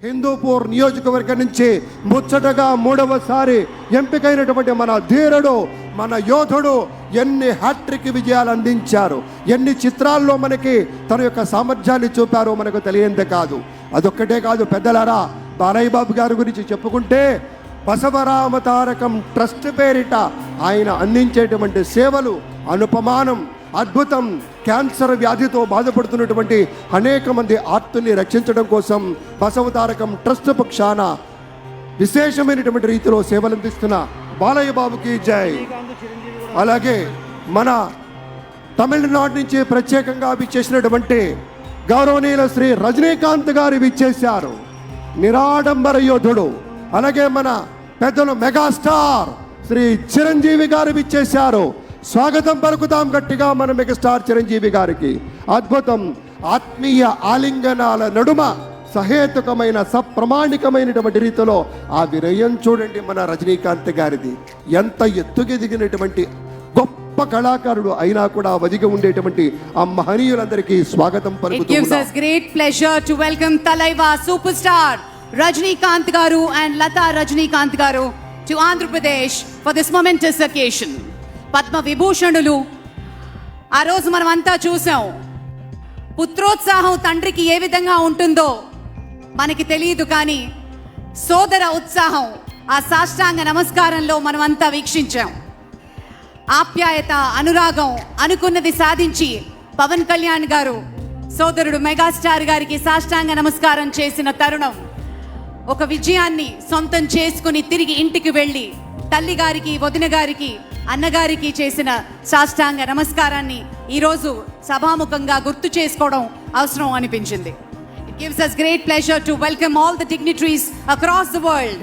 హిందూపూర్ నియోజకవర్గం నుంచి ముచ్చటగా 3వసారి ఎంపికైనటువంటి మన ధీరుడు, మన యోధుడు ఎన్ని హ్యాట్రిక్ విజయాలు అందించారు, ఎన్ని చిత్రాల్లో మనకి తన యొక్క సామర్థ్యాన్ని చూపారో మనకు తెలియందే కాదు. అదొక్కటే కాదు పెద్దలారా, బాలయ్య బాబు గారి గురించి చెప్పుకుంటే బసవరామ తారకం ట్రస్ట్ పేరిట ఆయన అందించేటువంటి సేవలు అనుపమానం, అద్భుతం. క్యాన్సర్ వ్యాధితో బాధపడుతున్నటువంటి అనేక మంది ఆర్తుల్ని రక్షించడం కోసం బసవ తారకం ట్రస్ట్ పక్షాన విశేషమైనటువంటి రీతిలో సేవలు అందిస్తున్న బాలయ్య బాబుకి జై. అలాగే మన తమిళనాడు నుంచి ప్రత్యేకంగా విచ్చేసినటువంటి గౌరవనీయుల శ్రీ రజనీకాంత్ గారు విచ్చేశారు, నిరాడంబర యోధుడు. అలాగే మన పెద్దలు మెగాస్టార్ శ్రీ చిరంజీవి గారు విచ్చేశారు. స్వాగతం పలుకుతాం గట్టిగా మన మెగాస్టార్ చిరంజీవి గారికి. అద్భుతం. ఆత్మీయ ఆలింగనాల నడుమ సహేతుకమైన సప్రమాణికమైనటువంటి రీతిలో ఆ వినయం చూడండి మన రజనీకాంత్ గారిది. ఎంత ఎత్తుకెదిగినటువంటి గొప్ప కళాకారుడు అయినా కూడా వదిగి ఉండేటువంటి ఆ మహనీయులందరికీ స్వాగతం పలుకుతూ It gives us great pleasure to welcome Talaiva superstar Rajinikanth garu and Lata Rajinikanth garu to Andhra Pradesh for this momentous occasion. Padma విభూషణులు ఆ రోజు మనం అంతా చూసాం. పుత్రోత్సాహం తండ్రికి ఏ విధంగా ఉంటుందో మనకి తెలియదు, కానీ సోదర ఉత్సాహం ఆ సాష్టాంగ నమస్కారంలో మనం అంతా వీక్షించాం. ఆప్యాయత, అనురాగం, అనుకున్నది సాధించి పవన్ కళ్యాణ్ గారు సోదరుడు మెగాస్టార్ గారికి సాష్టాంగ నమస్కారం చేసిన తరుణం, ఒక విజయాన్ని సొంతం చేసుకుని తిరిగి ఇంటికి వెళ్ళి తల్లి గారికి, వదిన గారికి, అన్నగారికి చేసిన సాష్టాంగ నమస్కారాన్ని ఈరోజు సభాముఖంగా గుర్తు చేసుకోవడం అవసరం అనిపించింది. It gives us great pleasure to welcome all the dignitaries across the world